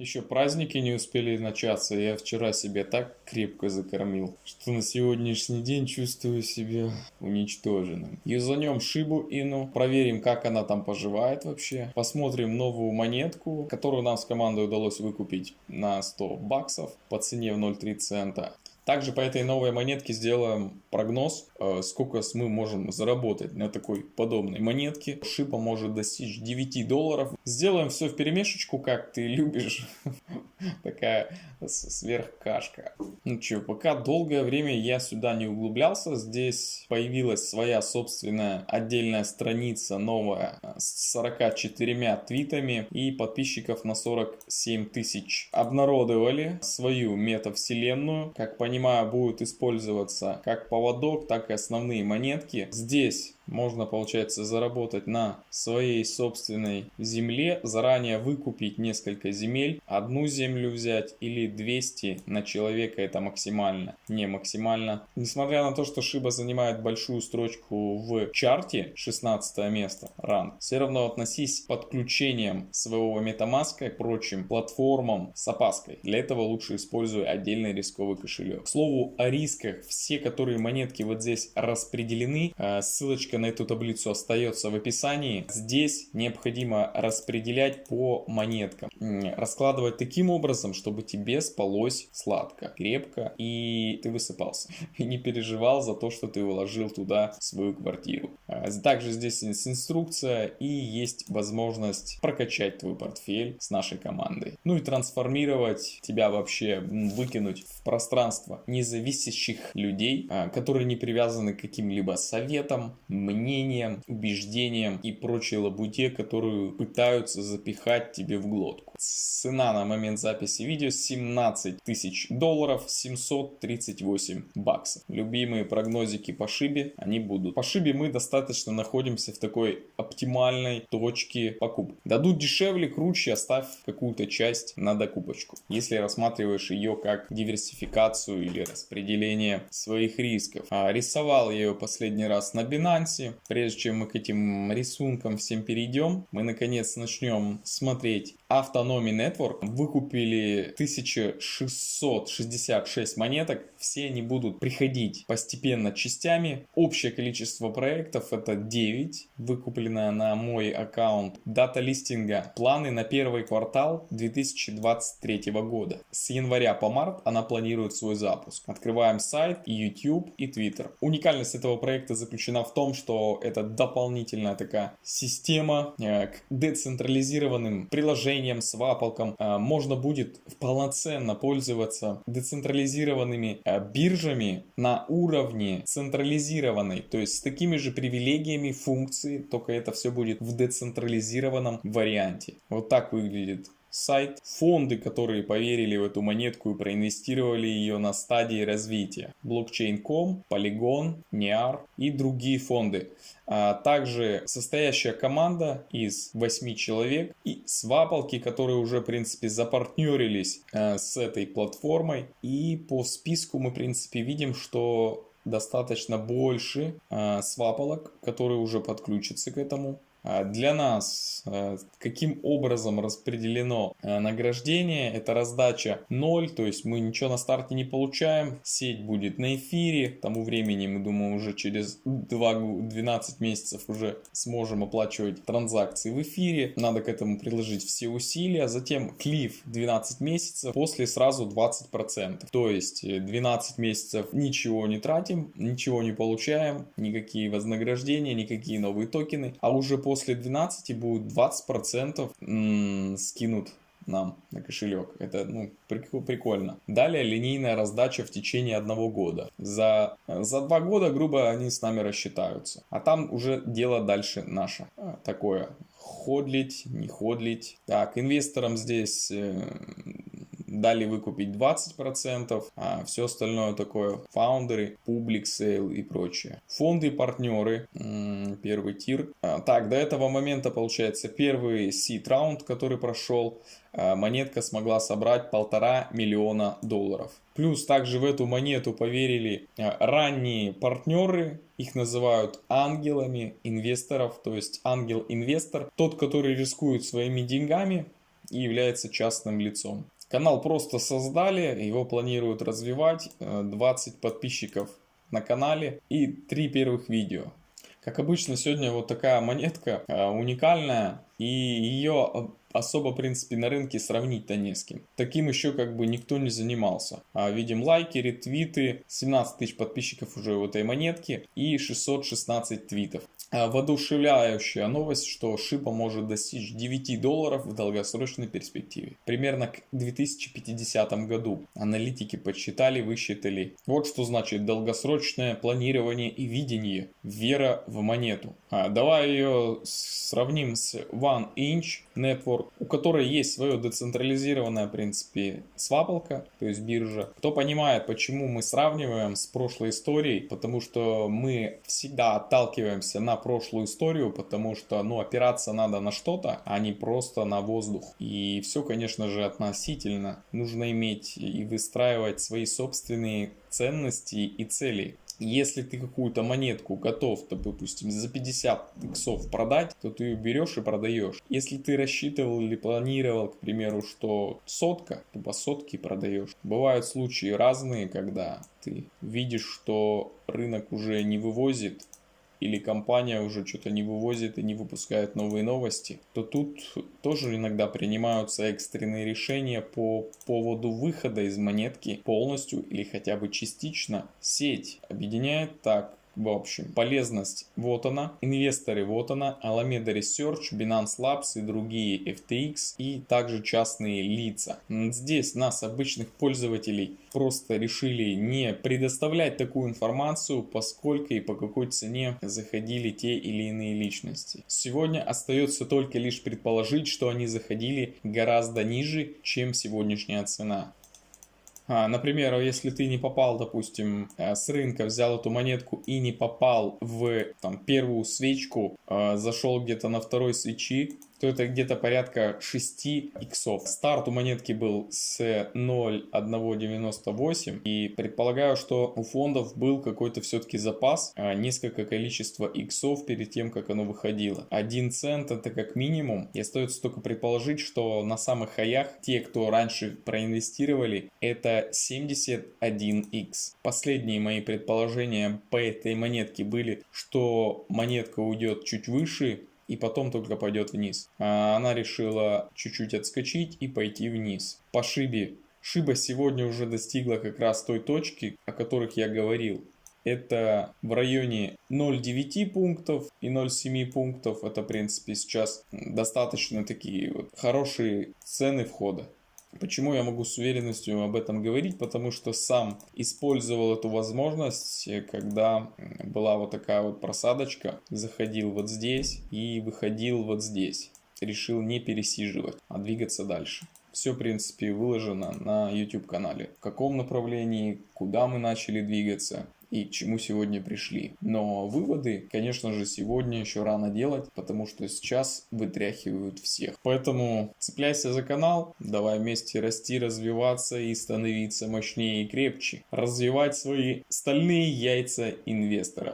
Еще праздники не успели начаться. Я вчера себе так крепко закормил, что на сегодняшний день чувствую себя уничтоженным. Юзанем Шибу Ину, проверим, как она там поживает вообще. Посмотрим новую монетку, которую нам с командой удалось выкупить на 100 баксов по цене в 0,3 цента. Также по этой новой монетке сделаем прогноз, сколько мы можем заработать на такой подобной монетке. Шипа может достичь 9 долларов. Сделаем все в перемешечку, как ты любишь. Такая сверхкашка. Ну что, пока долгое время я сюда не углублялся. Здесь появилась своя собственная отдельная страница, новая, с 44 твитами и подписчиков на 47 тысяч. Обнародовали свою метавселенную. Как понимаю, будет использоваться как поводок, так и основные монетки. Здесь можно, получается, заработать на своей собственной земле, заранее выкупить несколько земель, одну землю взять или 200 на человека, это максимально, не максимально. Несмотря на то, что Шиба занимает большую строчку в чарте, 16 место, ранг, все равно относись подключением своего MetaMask к прочим платформам с опаской. Для этого лучше используй отдельный рисковый кошелек. К слову о рисках, все, которые монетки вот здесь распределены, ссылочка на эту таблицу остается в описании. Здесь необходимо распределять по монеткам. Раскладывать таким образом, чтобы тебе спалось сладко, крепко и ты высыпался. И не переживал за то, что ты вложил туда свою квартиру. Также здесь есть инструкция и есть возможность прокачать твой портфель с нашей командой. Ну и трансформировать тебя вообще, выкинуть в пространство независящих людей, которые не привязаны к каким-либо советам, мнениям, убеждениям и прочей лабуде, которую пытаются запихать тебе в глотку. Цена на момент записи видео 17 тысяч долларов, 738 баксов. Любимые прогнозики по Шибе, они будут. По Шибе мы достаточно находимся в такой оптимальной точке покупки. Дадут дешевле, круче, оставь какую-то часть на докупочку. Если рассматриваешь ее как диверсификацию или распределение своих рисков. Рисовал я ее последний раз на Binance. Прежде чем мы к этим рисункам всем перейдем, мы наконец начнем смотреть Autonomy Network. Выкупили 1666 монеток. Все они будут приходить постепенно частями. Общее количество проектов это 9. Выкуплено на мой аккаунт. Дата листинга. Планы на первый квартал 2023 года. С января по март она планирует свой запуск. Открываем сайт, и YouTube, и Twitter. Уникальность этого проекта заключена в том, что это дополнительная такая система к децентрализированным приложениям, свапалкам. Можно будет полноценно пользоваться децентрализированными биржами на уровне централизированной, то есть с такими же привилегиями функции, только это все будет в децентрализированном варианте. Вот так выглядит сайт. Фонды, которые поверили в эту монетку и проинвестировали ее на стадии развития. Blockchain.com, Polygon, NEAR и другие фонды. Также состоящая команда из 8 человек и свапалки, которые уже в принципе запартнерились с этой платформой. И по списку мы в принципе видим, что достаточно больше свапалок, которые уже подключатся к этому. Для нас каким образом распределено награждение? Это раздача 0, то есть мы ничего на старте не получаем. Сеть будет на эфире. К тому времени, мы думаем, уже через 12 месяцев уже сможем оплачивать транзакции в эфире. Надо к этому приложить все усилия. Затем клиф 12 месяцев, после сразу 20%. То есть 12 месяцев ничего не тратим, ничего не получаем, никакие вознаграждения, никакие новые токены. А уже после 12 будет 20% скинут нам на кошелек. Это прикольно. Далее линейная раздача в течение 1 года. За 2 года, грубо, они с нами рассчитаются. А там уже дело дальше наше. Такое. Ходлить, не ходлить. Так, инвесторам здесь дали выкупить 20%, а все остальное такое фаундеры, публик сейл и прочее. Фонды партнеры, первый тир. Так, до этого момента получается первый seed раунд, который прошел, монетка смогла собрать 1,5 миллиона долларов. Плюс также в эту монету поверили ранние партнеры, их называют ангелами инвесторов, то есть ангел-инвестор, тот, который рискует своими деньгами, и является частным лицом. Канал просто создали, его планируют развивать, 20 подписчиков на канале и 3 первых видео. Как обычно, сегодня вот такая монетка уникальная, и ее особо, в принципе, на рынке сравнить-то не с кем. Таким еще как бы никто не занимался. Видим лайки, ретвиты, 17 тысяч подписчиков уже у этой монетки и 616 твитов. Воодушевляющая новость, что Shiba может достичь $9 в долгосрочной перспективе. Примерно к 2050 году. Аналитики подсчитали, высчитали. Вот что значит долгосрочное планирование и видение. Вера в монету. Давай ее сравним с OneInch Network, у которой есть свое децентрализированное, в принципе, свапалка, то есть биржа. Кто понимает, почему мы сравниваем с прошлой историей, потому что мы всегда отталкиваемся на прошлую историю, потому что, опираться надо на что-то, а не просто на воздух. И все, конечно же, относительно. Нужно иметь и выстраивать свои собственные ценности и цели. Если ты какую-то монетку готов, допустим, за 50 иксов продать, то ты ее берешь и продаешь. Если ты рассчитывал или планировал, к примеру, что сотка, то по сотке продаешь. Бывают случаи разные, когда ты видишь, что рынок уже не вывозит, или компания уже что-то не вывозит и не выпускает новые новости, то тут тоже иногда принимаются экстренные решения по поводу выхода из монетки полностью или хотя бы частично. Сеть объединяет так. В общем, полезность вот она, инвесторы вот она, Alameda Research, Binance Labs и другие FTX и также частные лица. Здесь нас, обычных пользователей, просто решили не предоставлять такую информацию, поскольку и по какой цене заходили те или иные личности. Сегодня остается только лишь предположить, что они заходили гораздо ниже, чем сегодняшняя цена. Например, если ты не попал, допустим, с рынка, взял эту монетку и не попал в первую свечку, зашел где-то на второй свечи, то это где-то порядка 6 иксов. Старт у монетки был с 0,198, и предполагаю, что у фондов был какой-то все-таки запас, несколько количества иксов перед тем, как оно выходило. 1 цент это как минимум, и остается только предположить, что на самых хаях те, кто раньше проинвестировали, это 71 икс. Последние мои предположения по этой монетке были, что монетка уйдет чуть выше, и потом только пойдет вниз. Она решила чуть-чуть отскочить и пойти вниз. По Шибе. Шиба сегодня уже достигла как раз той точки, о которых я говорил. Это в районе 0,9 пунктов и 0,7 пунктов. Это, в принципе, сейчас достаточно такие вот хорошие цены входа. Почему я могу с уверенностью об этом говорить? Потому что сам использовал эту возможность, когда была вот такая вот просадочка. Заходил вот здесь и выходил вот здесь. Решил не пересиживать, а двигаться дальше. Все, в принципе, выложено на YouTube канале. В каком направлении, куда мы начали двигаться и к чему сегодня пришли. Но выводы, конечно же, сегодня еще рано делать, потому что сейчас вытряхивают всех. Поэтому цепляйся за канал, давай вместе расти, развиваться и становиться мощнее и крепче. Развивать свои стальные яйца инвестора.